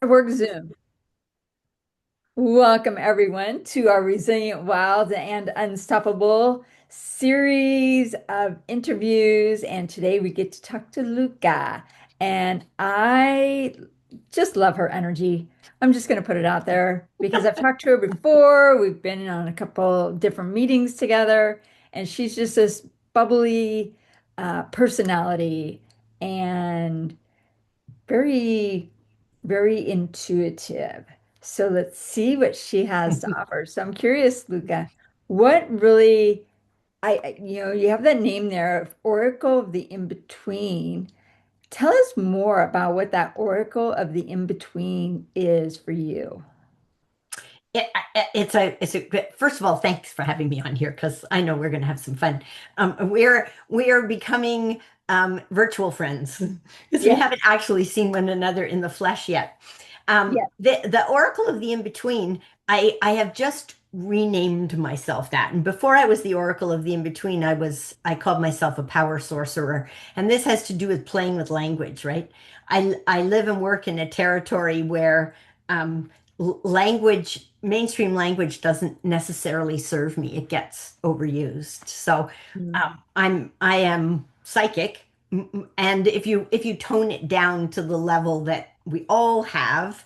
Work Zoom. Welcome, everyone, to our Resilient, Wild, and Unstoppable series of interviews. And today we get to talk to Lucca. And I just love her energy. I'm just going to put it out there because I've talked to her before. We've been on a couple different meetings together, and she's just this bubbly personality and very, very intuitive. So let's see what she has to offer. So I'm curious, Luca, what really, you have that name there, Oracle of the In-Between. Tell us more about what that Oracle of the In-Between is for you. First of all, thanks for having me on here because I know we're going to have some fun. We are becoming virtual friends because we Yeah, haven't actually seen one another in the flesh yet. yeah. The Oracle of the In-Between, I have just renamed myself that. And before I was the Oracle of the In-Between, I called myself a power sorcerer. And this has to do with playing with language, right? I live and work in a territory where mainstream language doesn't necessarily serve me. It gets overused. So Mm. I am psychic, and if you tone it down to the level that we all have,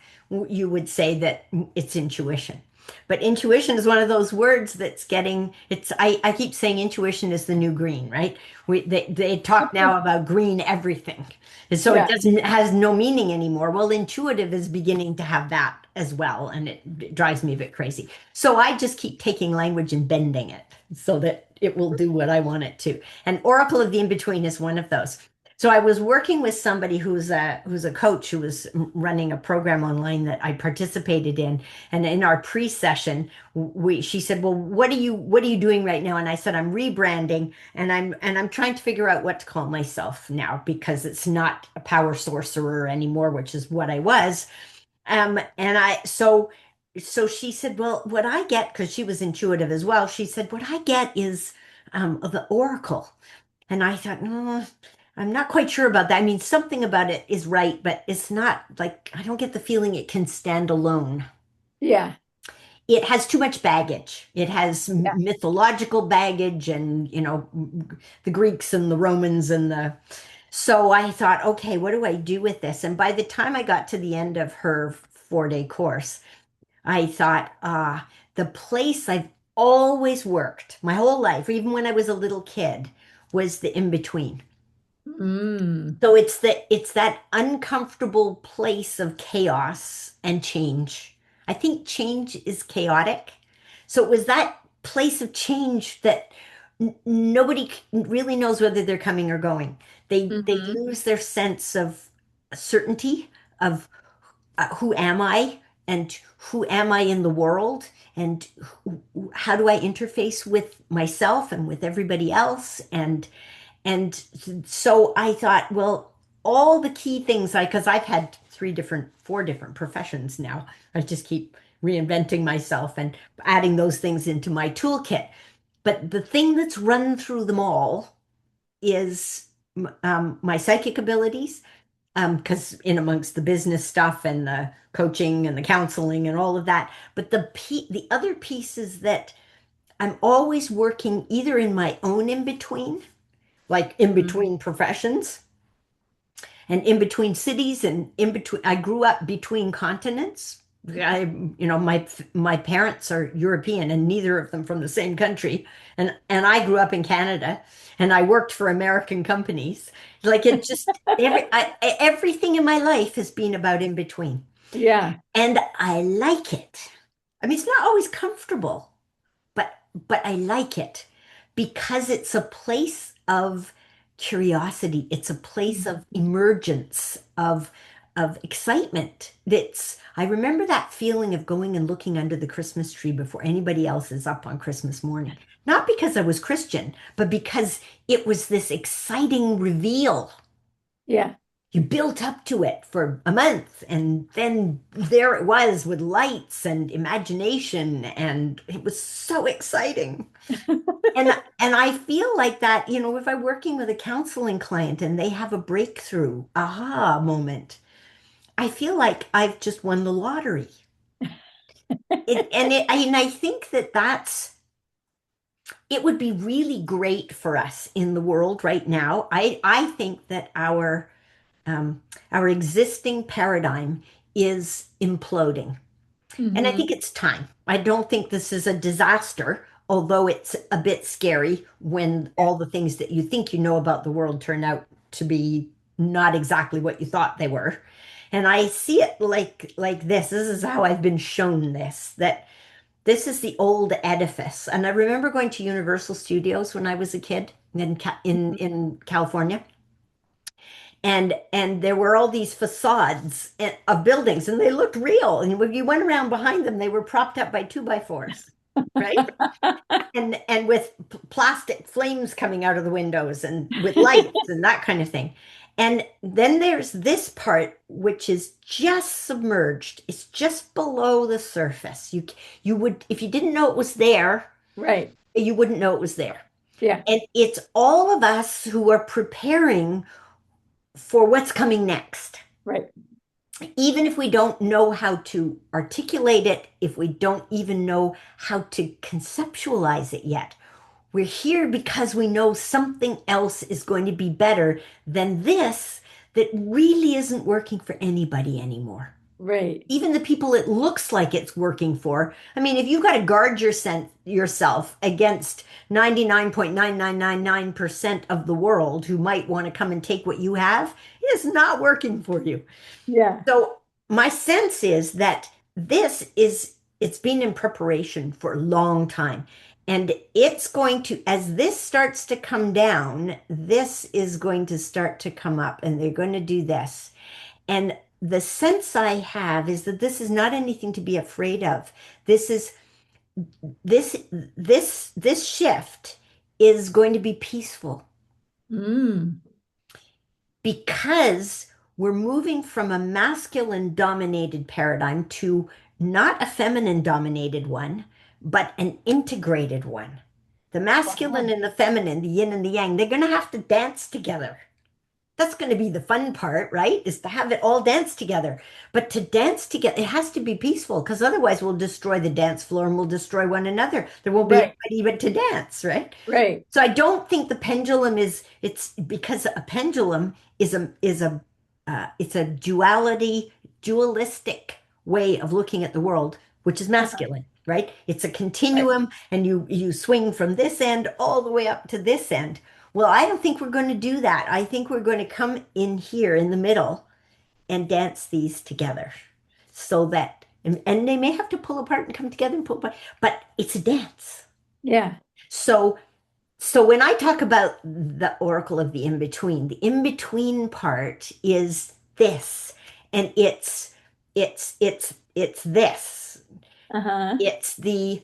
you would say that it's intuition. But intuition is one of those words that's getting it's I keep saying intuition is the new green, right? They talk now about green everything. And so it Yeah. doesn't has no meaning anymore. Well, intuitive is beginning to have that as well, and it drives me a bit crazy. So I just keep taking language and bending it so that it will do what I want it to. And Oracle of the In-Between is one of those. So I was working with somebody who's a coach who was running a program online that I participated in, and in our pre-session, she said, "Well, what are you doing right now?" And I said, "I'm rebranding, and I'm trying to figure out what to call myself now because it's not a power sorcerer anymore, which is what I was." And so she said, "Well, what I get," because she was intuitive as well, she said, "What I get is the oracle." And I thought, no, I'm not quite sure about that. I mean, something about it is right, but it's not like I don't get the feeling it can stand alone. Yeah. It has too much baggage. It has Yeah. mythological baggage and, the Greeks and the Romans and the. So I thought, okay, what do I do with this? And by the time I got to the end of her 4-day course, I thought, the place I've always worked my whole life, even when I was a little kid, was the in between. Mm. So it's that uncomfortable place of chaos and change. I think change is chaotic. So it was that place of change that nobody really knows whether they're coming or going. They Hmm. lose their sense of certainty of who am I and who am I in the world and how do I interface with myself and with everybody else and so I thought, well, all the key things because I've had 4 different professions now. I just keep reinventing myself and adding those things into my toolkit. But the thing that's run through them all is my psychic abilities, because in amongst the business stuff and the coaching and the counseling and all of that. But the other piece is that I'm always working either in my own in between, like in between professions and in between cities and in between. I grew up between continents. My parents are European and neither of them from the same country, and I grew up in Canada, and I worked for American companies. Like it just everything in my life has been about in between, Yeah. and I like it. I mean, it's not always comfortable, but I like it because it's a place of curiosity. It's a place of emergence, of excitement. That's I remember that feeling of going and looking under the Christmas tree before anybody else is up on Christmas morning. Not because I was Christian, but because it was this exciting reveal. Yeah. You built up to it for a month, and then there it was with lights and imagination, and it was so exciting. And I feel like that, if I'm working with a counseling client and they have a breakthrough aha moment, I feel like I've just won the lottery. And I think that it would be really great for us in the world right now. I think that our existing paradigm is imploding. And I Hmm. think it's time. I don't think this is a disaster, although it's a bit scary when Yeah. all the things that you think you know about the world turn out to be not exactly what you thought they were. And I see it like this. This is how I've been shown this, that this is the old edifice. And I remember going to Universal Studios when I was a kid in California. And there were all these facades of buildings, and they looked real. And when you went around behind them, they were propped up by two by fours, right? And with plastic flames coming out of the windows and with lights and that kind of thing. And then there's this part which is just submerged. It's just below the surface. You would, if you didn't know it was there, Right. you wouldn't know it was there. Yeah. And it's all of us who are preparing for what's coming next. Right. Even if we don't know how to articulate it, if we don't even know how to conceptualize it yet, we're here because we know something else is going to be better than this that really isn't working for anybody anymore. Right. Even the people it looks like it's working for. I mean, if you've got to guard yourself against 99.9999% of the world who might want to come and take what you have, it's not working for you. Yeah. So my sense is that it's been in preparation for a long time. And it's going to, as this starts to come down, this is going to start to come up, and they're going to do this. And the sense I have is that this is not anything to be afraid of. This is this shift is going to be peaceful Mm. because we're moving from a masculine dominated paradigm to not a feminine dominated one, but an integrated one. The masculine Wow. and the feminine, the yin and the yang, they're going to have to dance together. That's going to be the fun part, right? Is to have it all dance together. But to dance together, it has to be peaceful because otherwise we'll destroy the dance floor and we'll destroy one another. There won't be Right. anybody even to dance, right? Right. So I don't think the pendulum it's because a pendulum it's a dualistic way of looking at the world, which is Uh-huh. masculine, right? It's a Right. continuum and you swing from this end all the way up to this end. Well, I don't think we're going to do that. I think we're going to come in here in the middle and dance these together so that and they may have to pull apart and come together and pull apart, but it's a dance. Yeah. So so when I talk about the oracle of the in-between part is this, and it's this. Uh-huh. It's the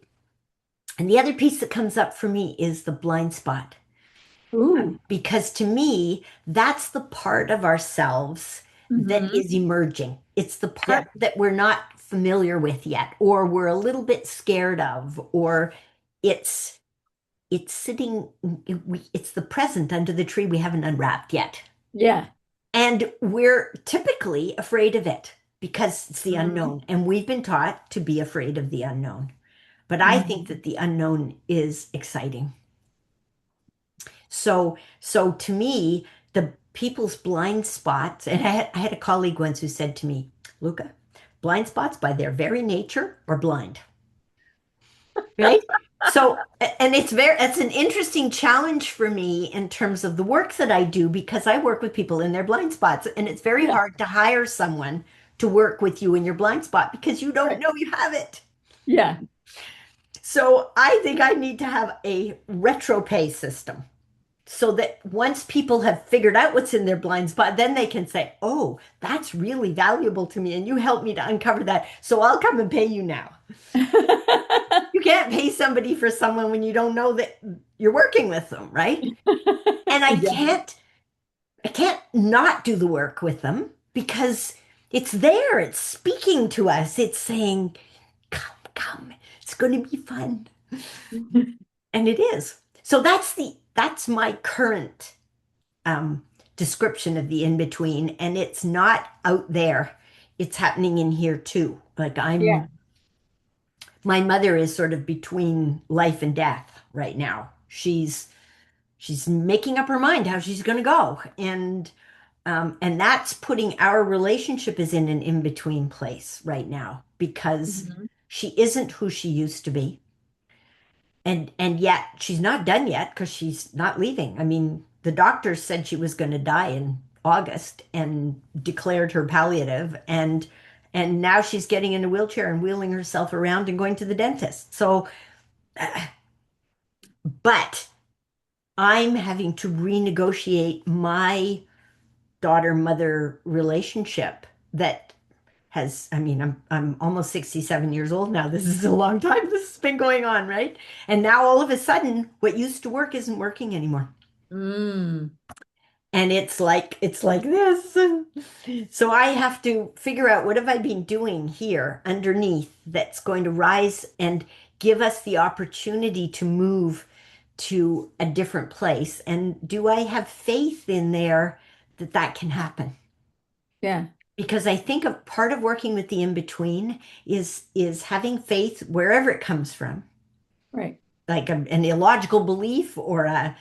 and the other piece that comes up for me is the blind spot. Ooh. Because to me, that's the part of ourselves that Hmm. is emerging. It's the Yeah. part that we're not familiar with yet, or we're a little bit scared of, or it's it's sitting, it's the present under the tree we haven't unwrapped yet. Yeah. And we're typically afraid of it because it's the Hmm. unknown. And we've been taught to be afraid of the unknown. But I think Hmm. that the unknown is exciting. So to me, the people's blind spots, and I had a colleague once who said to me, Luca, blind spots by their very nature are blind, right? So, and it's an interesting challenge for me in terms of the work that I do because I work with people in their blind spots, and it's very Yeah. hard to hire someone to work with you in your blind spot because you don't Right. know you have it. Yeah. So I think I need to have a retro pay system so that once people have figured out what's in their blind spot, then they can say, oh, that's really valuable to me. And you helped me to uncover that. So I'll come and pay you now. You can't pay somebody for someone when you don't know that you're working with them, right? And Yeah. I can't not do the work with them because it's there. It's speaking to us. It's saying, come, come. It's going to be fun. And it is. So that's my current description of the in between, and it's not out there. it's happening in here too. Like Yeah. my mother is sort of between life and death right now. She's making up her mind how she's going to go, and that's putting our relationship is in an in-between place right now because Mhm. she isn't who she used to be. And yet she's not done yet because she's not leaving. I mean, the doctors said she was going to die in August and declared her palliative, and now she's getting in a wheelchair and wheeling herself around and going to the dentist. So, but I'm having to renegotiate my daughter-mother relationship that has, I mean, I'm almost 67 years old now. This is a long time this has been going on, right? And now all of a sudden, what used to work isn't working anymore. Mm. And it's like this. And so I have to figure out what have I been doing here underneath that's going to rise and give us the opportunity to move to a different place. And do I have faith in there that that can happen? Yeah. Because I think a part of working with the in-between is having faith wherever it comes from, Right. like an illogical belief or a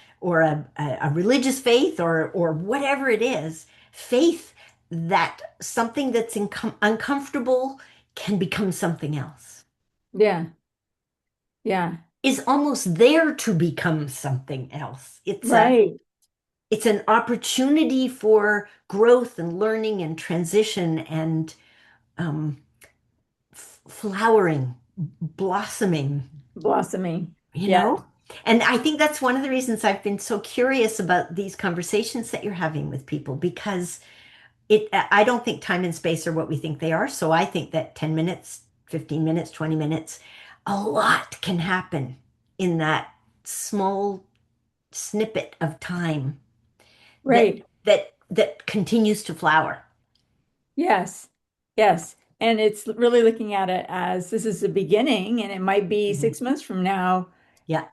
religious faith or whatever it is, faith that something that's uncomfortable can become something else, Yeah. Yeah. is almost there to become something else. Right. It's an opportunity for growth and learning and transition and um, flowering, blossoming, Blossoming. you Yeah. know? And I think that's one of the reasons I've been so curious about these conversations that you're having with people because I don't think time and space are what we think they are. So I think that 10 minutes, 15 minutes, 20 minutes, a lot can happen in that small snippet of time that Right. that continues to flower. Yes. Yes. And it's really looking at it as this is the beginning, and it might be Mhm. 6 months from now, Yeah,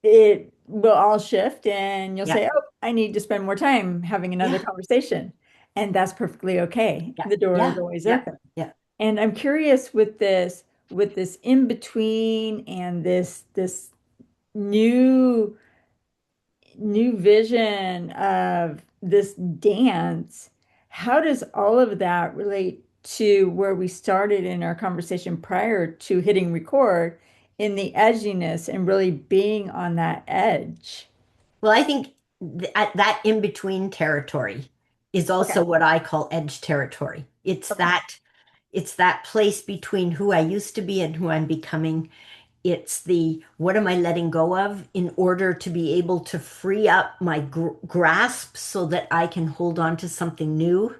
it will all shift, and you'll yeah, say, "Oh, I need to spend more time having another yeah, conversation." And that's perfectly okay. yeah, The door is yeah, always yeah, open. yeah. And I'm curious with this in between and this new new vision of this dance, how does all of that relate to where we started in our conversation prior to hitting record in the edginess and really being on that edge? Well, I think that in between territory is Okay. also what I call edge territory. Okay. It's that place between who I used to be and who I'm becoming. It's the what am I letting go of in order to be able to free up my grasp so that I can hold on to something new.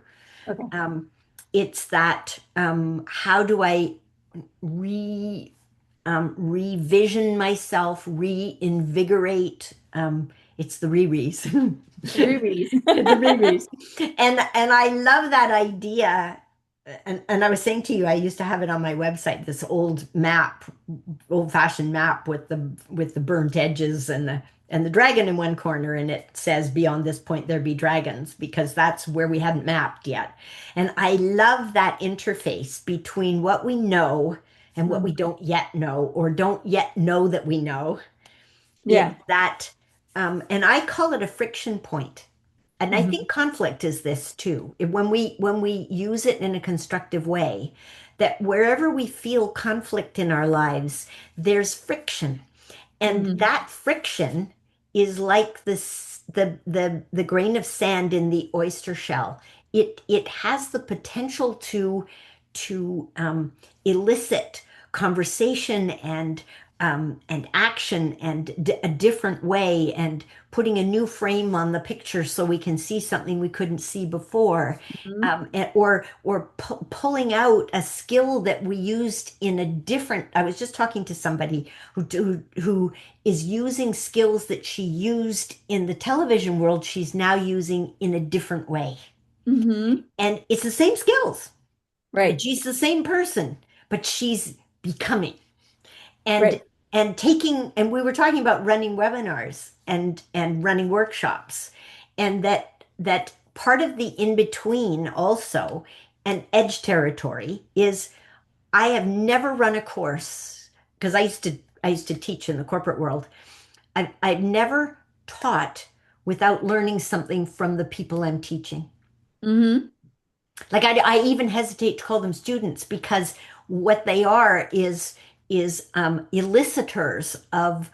Okay. Um, it's that how do I re revision myself, reinvigorate. It's the rere's. Rubies. The rubies. And I love that idea. And I was saying to you, I used to have it on my website, this old map, old-fashioned map with the burnt edges and the dragon in one corner, and it says beyond this point there be dragons, because that's where we hadn't mapped yet. And I love that interface between what we know and what we Mhm. don't yet know or don't yet know that we know. It's Yeah. that, and I call it a friction point. And I think Hmm. conflict is this too. When we use it in a constructive way, that wherever we feel conflict in our lives, there's friction. And Hmm. that friction is like the grain of sand in the oyster shell. It has the potential to elicit conversation and action and a different way and putting a new frame on the picture so we can see something we couldn't see before, or pulling out a skill that we used in a different. I was just talking to somebody who is using skills that she used in the television world. She's now using in a different way, Hmm. and it's the same skills. And Right. she's the same person, but she's becoming and Right. and taking. And we were talking about running webinars and running workshops, and that part of the in between also. and edge territory is I have never run a course because I used to teach in the corporate world. I've never taught without learning something from the people I'm teaching. Hmm. Like I even hesitate to call them students because what they are is elicitors of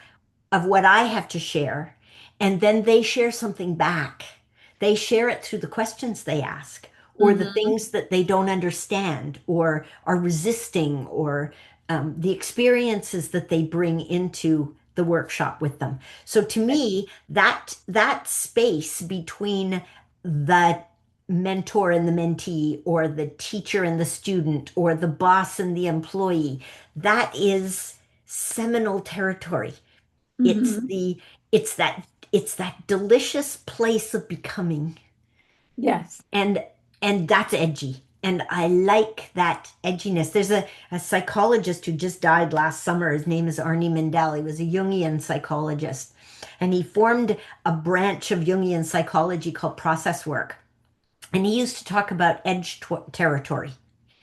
what I have to share, and then they share something back. They share it through the questions they ask, or the Hmm. things that they don't understand, or are resisting, or the experiences that they bring into the workshop with them. So to me, that space between the mentor and the mentee, or the teacher and the student, or the boss and the employee, that is seminal territory. It's Hmm. the it's that delicious place of becoming. Yes. And and that's edgy. And I like that edginess. There's a psychologist who just died last summer. His name is Arnie Mindell. He was a Jungian psychologist. And he formed a branch of Jungian psychology called process work. And he used to talk about edge territory.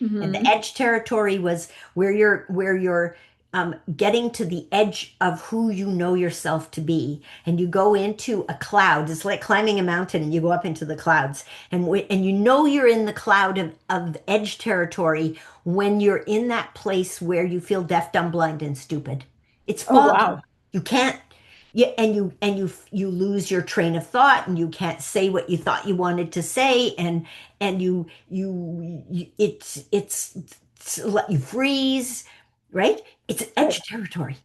And the Hmm. edge territory was where you're getting to the edge of who you know yourself to be, and you go into a cloud. It's like climbing a mountain, and you go up into the clouds, and you know you're in the cloud of edge territory when you're in that place where you feel deaf, dumb, blind, and stupid. It's Oh, foggy. wow. You can't. Yeah, and you lose your train of thought, and you can't say what you thought you wanted to say, and it's let you freeze, right? It's Right. edge territory.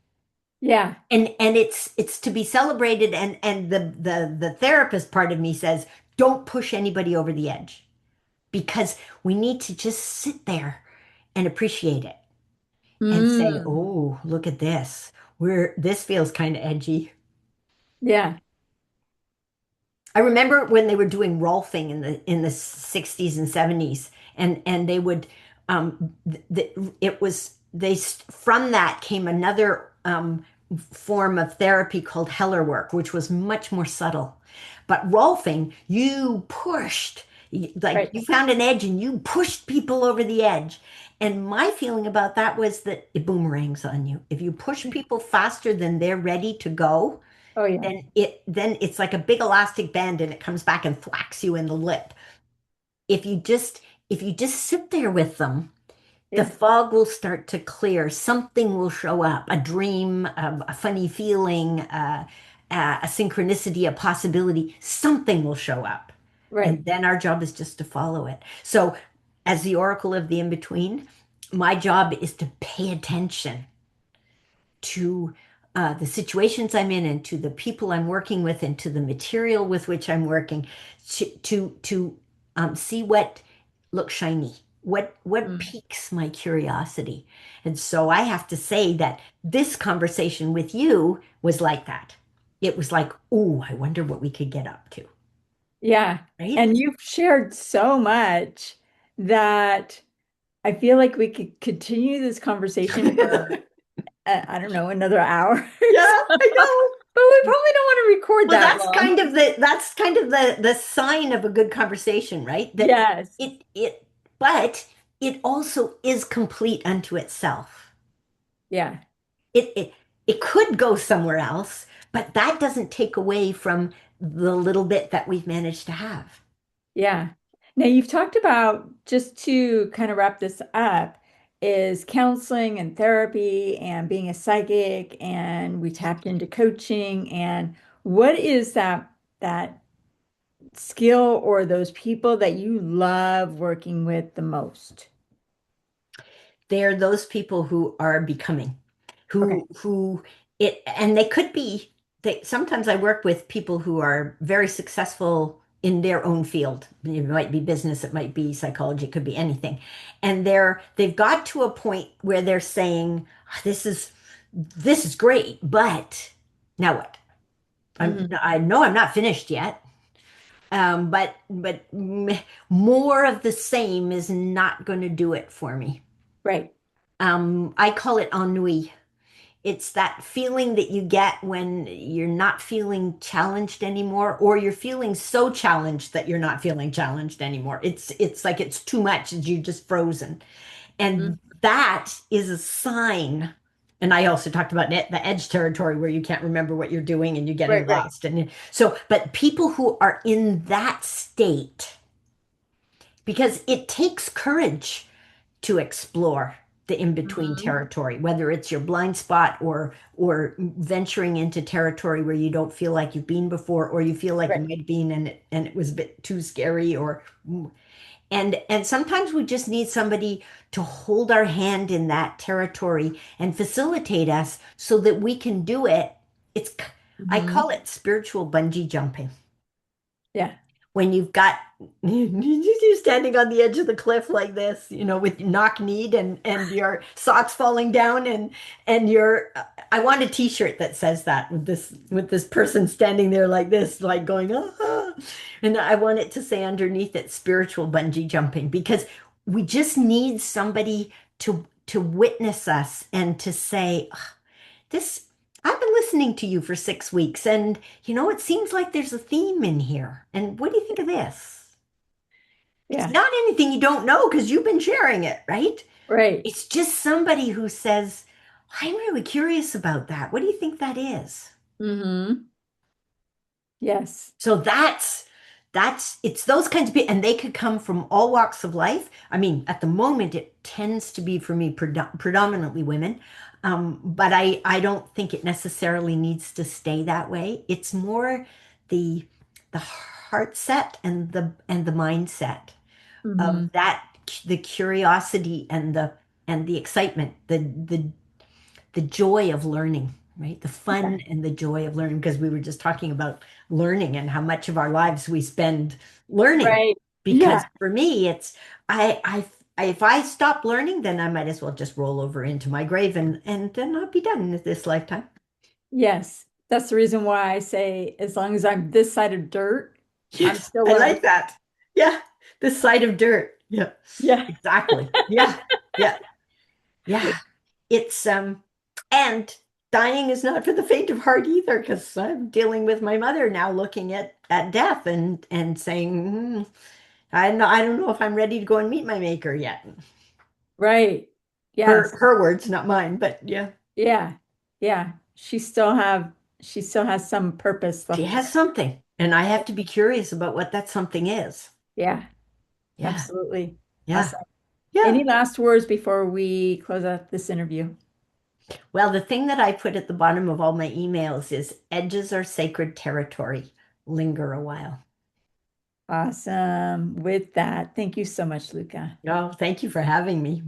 Yeah. And it's to be celebrated, and the therapist part of me says, don't push anybody over the edge, because we need to just sit there and appreciate it and say, Mm. oh, look at this. This feels kind of edgy. Yeah. I remember when they were doing Rolfing in the 60s and 70s, and they would it was they from that came another form of therapy called Heller work, which was much more subtle. But Rolfing, you pushed, like Right. you found an edge and you pushed people over the edge. And my feeling about that was that it boomerangs on you. If you push people faster than they're ready to go, Oh, yeah. then it's like a big elastic band, and it comes back and thwacks you in the lip. If you just if you just sit there with them, the Yeah. fog will start to clear. Something will show up, a dream, a funny feeling, a synchronicity, a possibility. Something will show up. Right. And then our job is just to follow it. So, as the oracle of the in between, my job is to pay attention to the situations I'm in, and to the people I'm working with, and to the material with which I'm working, to see what looks shiny, what Mm. piques my curiosity. And so I have to say that this conversation with you was like that. It was like, oh, I wonder what we could get up to, Yeah. right? And you've shared so much that I feel like we could continue this conversation for, I don't know, another hour or Yeah, so. I know. But we probably don't want to record Well, that that's long. kind of the sign of a good conversation, right? That Yes. it but it also is complete unto itself. Yeah. It could go somewhere else, but that doesn't take away from the little bit that we've managed to have. Yeah. Now you've talked about, just to kind of wrap this up, is counseling and therapy and being a psychic, and we tapped into coaching. And what is that skill or those people that you love working with the most? They're those people who are becoming, Okay. who it and they could be they sometimes I work with people who are very successful in their own field. It might be business, it might be psychology, it could be anything. And they've got to a point where they're saying, "Ah, this is great, but now what? Mhm. I know I'm not finished yet." But more of the same is not going to do it for me. Right. I call it ennui. It's that feeling that you get when you're not feeling challenged anymore, or you're feeling so challenged that you're not feeling challenged anymore. It's like it's too much and you're just frozen. Mm, And that is a sign. And I also talked about the edge territory where you can't remember what you're doing and you're getting right, right. lost. And so, but people who are in that state, because it takes courage to explore the in-between Mhm. territory, whether it's your blind spot or venturing into territory where you don't feel like you've been before, or you feel like you Right. might have been and it was a bit too scary, or and sometimes we just need somebody to hold our hand in that territory and facilitate us so that we can do it. It's I call Mhm. it spiritual bungee jumping. Yeah. When you've got you're standing on the edge of the cliff like this, with knock-kneed and your socks falling down and your I want a t-shirt that says that with this person standing there like this, like going, ah. And I want it to say underneath it spiritual bungee jumping, because we just need somebody to witness us and to say, this I've been listening to you for 6 weeks, and it seems like there's a theme in here. And what do you think of this? It's Yeah. not anything you don't know because you've been sharing it, right? Right. It's just somebody who says, I'm really curious about that. What do you think that is? Hmm. Yes. So that's it's those kinds of people, and they could come from all walks of life. I mean, at the moment, it tends to be for me predominantly women, but I don't think it necessarily needs to stay that way. It's more the the heart set and the mindset of Hmm. that, the curiosity and the excitement, the joy of learning, right? The Yeah. fun and the joy of learning, because we were just talking about learning and how much of our lives we spend learning. Right. Because Yeah. for me, it's if I stop learning, then I might as well just roll over into my grave and then I'll be done with this lifetime. Yes. That's the reason why I say, as long as I'm this side of dirt, I'm Yes, still I learning. like that. Yeah, the side of dirt. Yeah, Yeah. exactly. Yeah, yeah, yeah. It's and dying is not for the faint of heart either, because I'm dealing with my mother now, looking at death and saying, I don't know if I'm ready to go and meet my maker yet. Right. Her Yes. her words, not mine, but yeah, Yeah. Yeah. She still has some purpose she left. has something, and I have to be curious about what that something is. Yeah. Yeah, Absolutely. yeah, Awesome. yeah. Any last words before we close out this interview? Well, the thing that I put at the bottom of all my emails is edges are sacred territory. Linger a while. Awesome. With that, thank you so much, Luca. Oh, thank you for having me.